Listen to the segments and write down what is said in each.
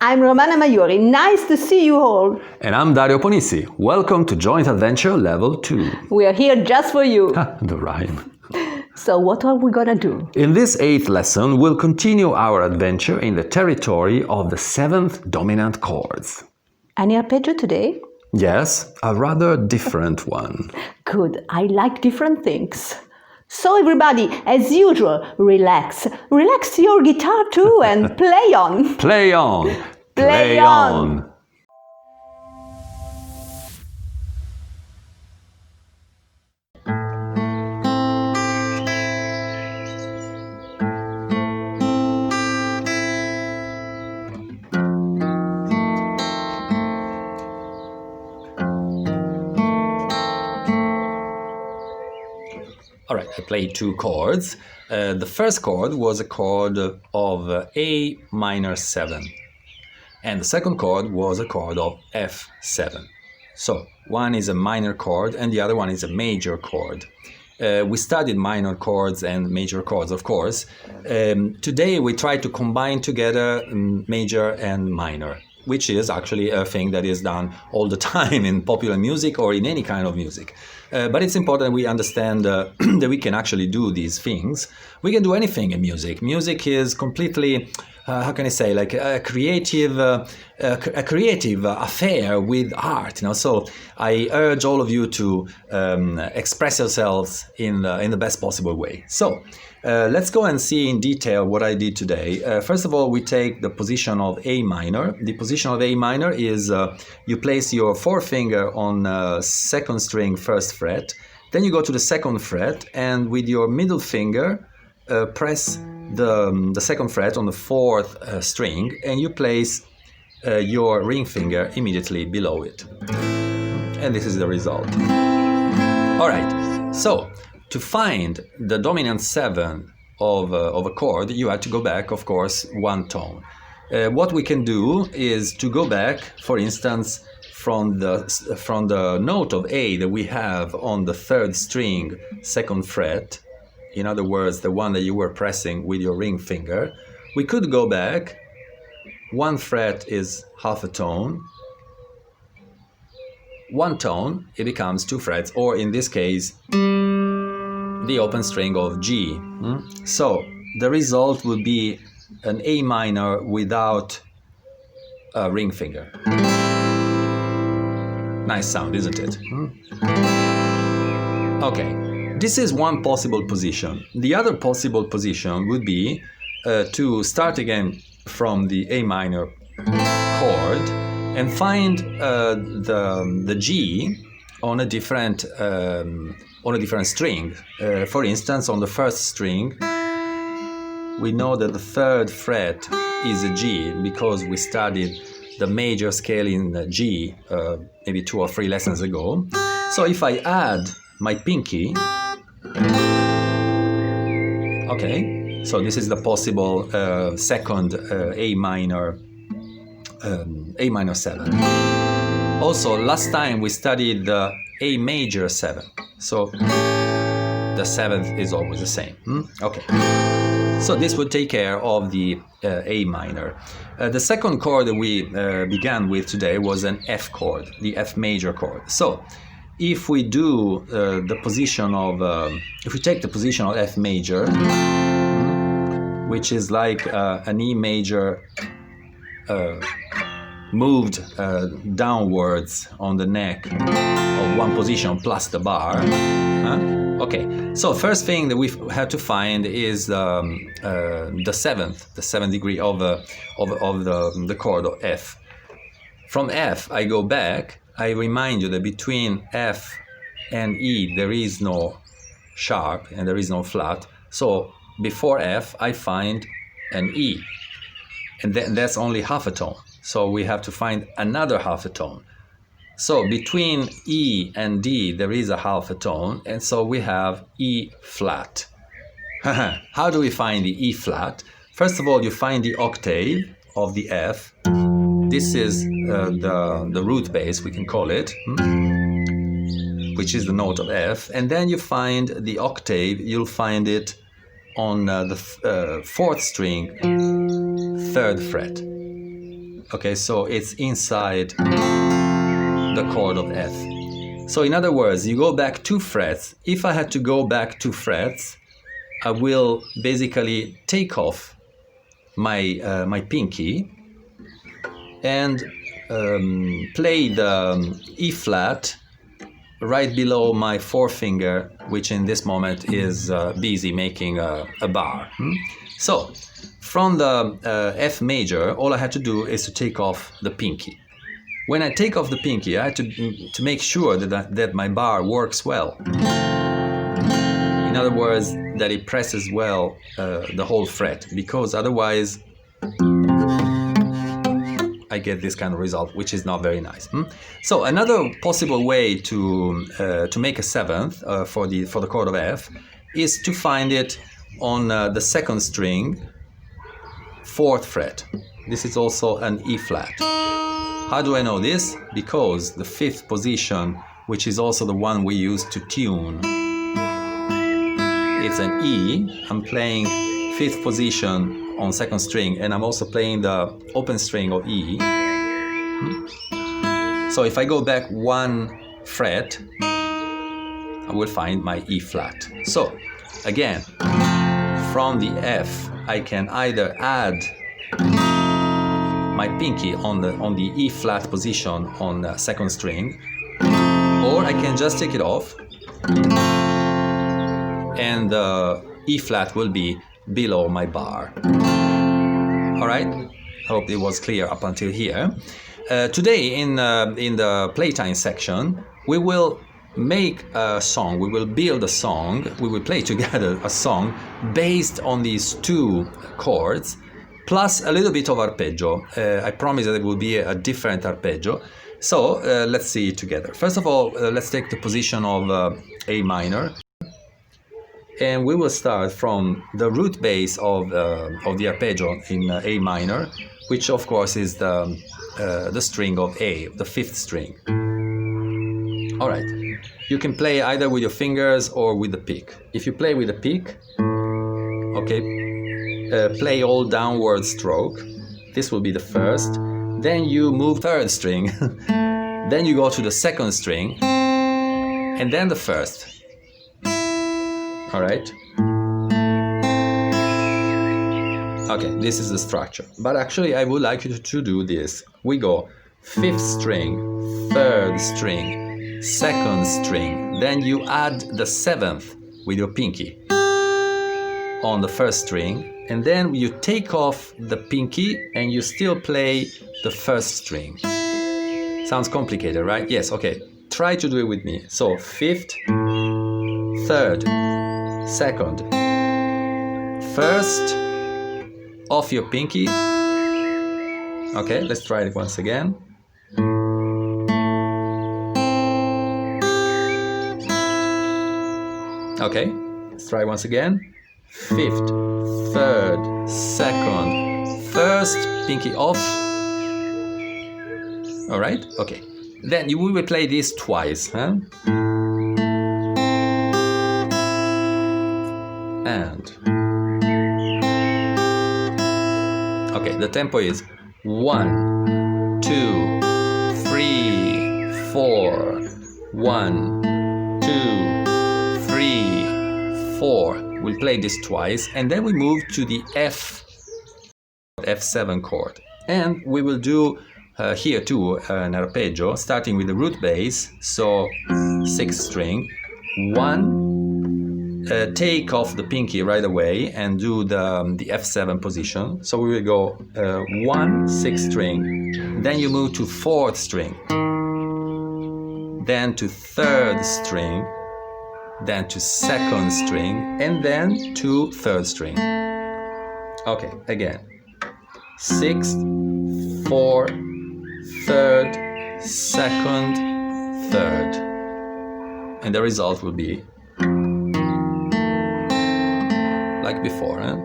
I'm Romana Maiori. Nice to see you all. And I'm Dario Ponissi. Welcome to Joint Adventure Level 2. We are here just for you. The rhyme. So what are we gonna do? In this 8th lesson, we'll continue our adventure in the territory of the 7th dominant chords. Any arpeggio today? Yes, a rather different one. Good, I like different things. So everybody, as usual, relax. Relax your guitar too and play on. Play on! Play on! All right, I played 2 chords. The first chord was a chord of A minor 7. And the second chord was a chord of F7. So, one is a minor chord and the other one is a major chord. We studied minor chords and major chords, of course. Today we try to combine together major and minor, which is actually a thing that is done all the time in popular music or in any kind of music. But it's important we understand that we can actually do these things. We can do anything in music. Music is completely, how can I say, like a creative affair with art. So I urge all of you to express yourselves in the best possible way. So let's go and see in detail what I did today. First of all, we take the position of A minor. The position of A minor is you place your forefinger on 2nd string 1st fret, then you go to the 2nd fret and with your middle finger press the 2nd fret on the 4th string and you place your ring finger immediately below it. And this is the result. All right, so to find the dominant 7 of a chord, you have to go back, of course, 1 tone. What we can do is to go back, for instance, from the note of A that we have on the 3rd string, 2nd fret, in other words, the one that you were pressing with your ring finger, we could go back. 1 fret is half a tone. 1 tone, it becomes 2 frets, or in this case, the open string of G. So the result would be an A minor without a ring finger. Nice sound, isn't it? Okay, this is one possible position. The other possible position would be to start again from the A minor chord and find the G on a different string. For instance, on the 1st string, we know that the 3rd fret is a G because we studied the major scale in G maybe 2 or 3 lessons ago. So if I add my pinky, okay, so this is the possible 2nd A minor 7. Also, last time we studied the A major 7, so the 7th is always the same. Okay, so this would take care of the A minor. The second chord that we began with today was an F chord, the F major chord. So if we do the position of, if we take the position of F major, which is like an E major moved downwards on the neck of one position plus the bar. Okay, so first thing that we have to find is the 7th degree of the chord of F. From F, I go back. I remind you that between F and E there is no sharp and there is no flat. So before F, I find an E, and that's only half a tone. So we have to find another half a tone. So between E and D, there is a half a tone, and so we have E flat. How do we find the E flat? First of all, you find the octave of the F. This is the root bass, we can call it, which is the note of F. And then you find the octave, you'll find it on the 4th string, 3rd fret. Okay, so it's inside the chord of F. So in other words, you go back 2 frets. If I had to go back 2 frets, I will basically take off my my pinky and play the E flat right below my forefinger, which in this moment is busy making a bar. So from the F major, all I had to do is to take off the pinky. When I take off the pinky, I had to make sure that my bar works well. In other words, that it presses well the whole fret, because otherwise I get this kind of result, which is not very nice. So another possible way to make a seventh for the chord of F is to find it on the 2nd string, 4th fret. This is also an E flat. How do I know this? Because the 5th position, which is also the one we use to tune, it's an E. I'm playing 5th position on 2nd string, and I'm also playing the open string of E. So if I go back 1 fret, I will find my E flat. So again, from the F, I can either add my pinky on the E flat position on the 2nd string, or I can just take it off, and the E flat will be below my bar. All right, hope it was clear up until here. Today in the Playtime section, we will make a song, we will build a song, we will play together a song based on these 2 chords, plus a little bit of arpeggio. I promise that it will be a different arpeggio. So let's see it together. First of all, let's take the position of A minor. And we will start from the root bass of the arpeggio in A minor, which of course is the string of A, the 5th string. All right, you can play either with your fingers or with the pick. If you play with the pick, okay, play all downward stroke. This will be the 1st. Then you move 3rd string. Then you go to the 2nd string, and then the 1st. All right. Okay, this is the structure. But actually, I would like you to do this. We go 5th string, 3rd string, 2nd string. Then you add the 7th with your pinky on the 1st string. And then you take off the pinky and you still play the 1st string. Sounds complicated, right? Yes, okay. Try to do it with me. So 5th, 3rd, 2nd, 1st, off your pinky. Okay, let's try it once again. Okay, let's try once again. 5th, 3rd, 2nd, 1st, pinky off. All right, okay. Then we will play this twice, huh? And okay, the tempo is 1, 2, 3, 4. 1, 2, 3, 4. We'll play this twice, and then we move to the F7 chord, and we will do here too an arpeggio, starting with the root bass. So 6th string, 1. Take off the pinky right away and do the F7 position. So we will go 1, 6th string, then you move to 4th string, then to 3rd string, then to 2nd string, and then to 3rd string. Okay, again. 6th, 4th, 3rd, 2nd, 3rd. And the result will be like before, huh?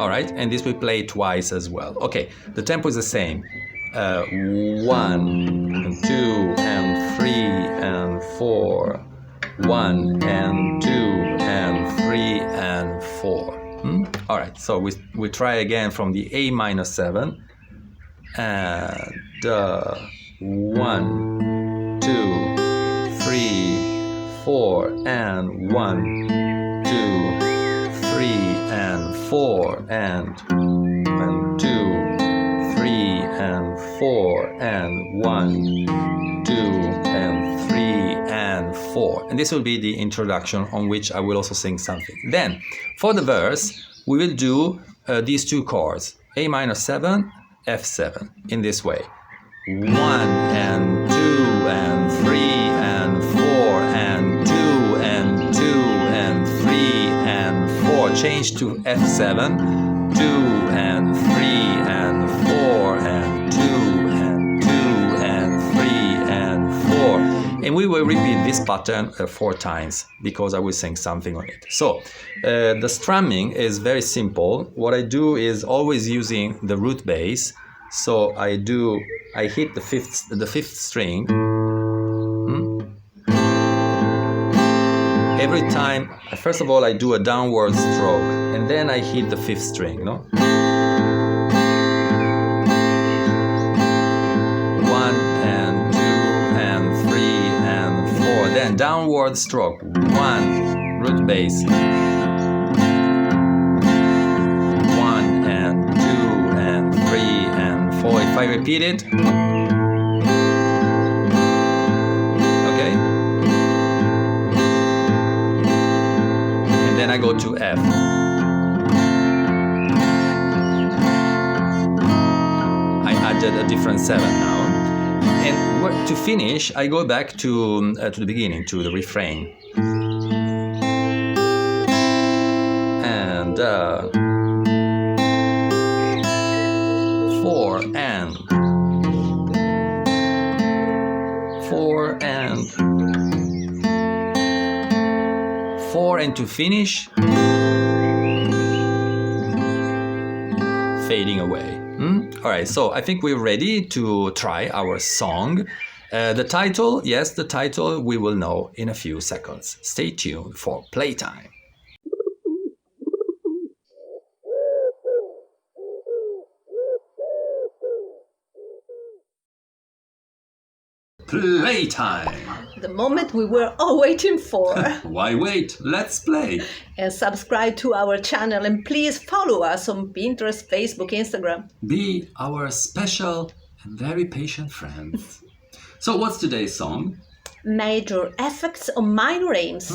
All right, and this we play twice as well. Okay, the tempo is the same. 1 and 2 and 3 and 4. 1 and 2 and 3 and 4. All right, so we try again from the A-7 and 1, 2, 3, 4 and 1, 2, 3 and 4 and 1, 2, 3 and 4 and 1, 2 and 3 and 4. And this will be the introduction on which I will also sing something. Then for the verse we will do these two chords, Am7, F7, in this way. 1 and 2 and 3 and 4 and 2 and 2 and 3 and 4. Change to F7. 2 and 3 and 4 and 2 and 2 and 3 and 4. And we will repeat this pattern 4 times because I will sing something on it. So the strumming is very simple. What I do is always using the root bass. So I hit the fifth string. Every time, first of all, I do a downward stroke, and then I hit the fifth string, no? 1 and 2 and 3 and 4. Then downward stroke. 1, root bass. 1 and 2 and 3 and 4. If I repeat it. Then I go to F. I added a different 7 now. And to finish, I go back to the beginning, to the refrain. And 4 and 4 and 4 and to finish, fading away. All right, so I think we're ready to try our song. The title, yes, the title we will know in a few seconds. Stay tuned for Playtime. Playtime! The moment we were all waiting for. Why wait? Let's play! And subscribe to our channel and please follow us on Pinterest, Facebook, Instagram. Be our special and very patient friends. So what's today's song? Major effects on minor aims.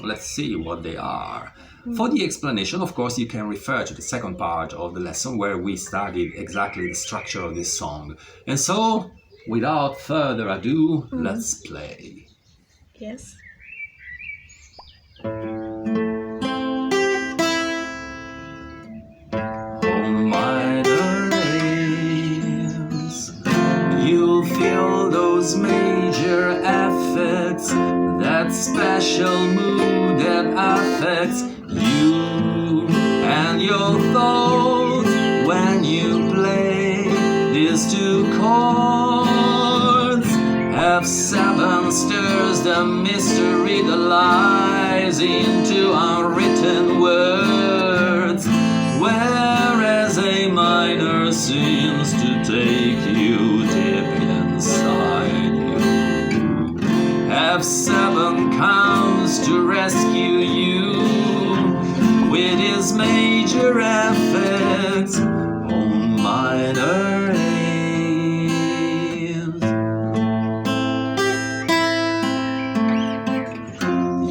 Let's see what they are. For the explanation, of course, you can refer to the second part of the lesson where we studied exactly the structure of this song. And so, without further ado, let's play. Yes. On minor aims, you'll feel those major effects, that special mood that affects you and your thoughts when you play these two chords. F7 stirs the mystery that lies into unwritten words, whereas A minor seems to take you deep inside you. F7 comes to rescue you with his major effects on minor aims.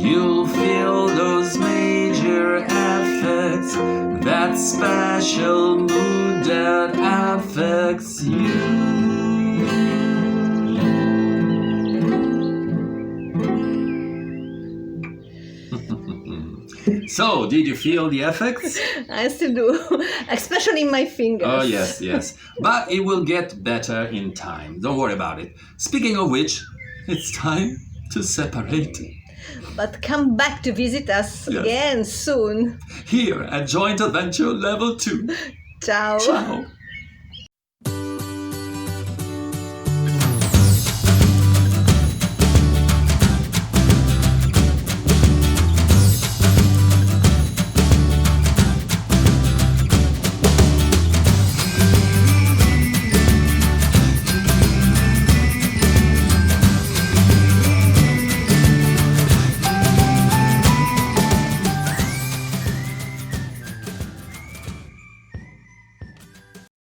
You'll feel those major effects, that special mood that affects you. So, did you feel the effects? I still do, especially in my fingers. Oh, yes, yes. But it will get better in time. Don't worry about it. Speaking of which, it's time to separate. But come back to visit us again soon. Here at Joint Adventure Level 2. Ciao. Ciao.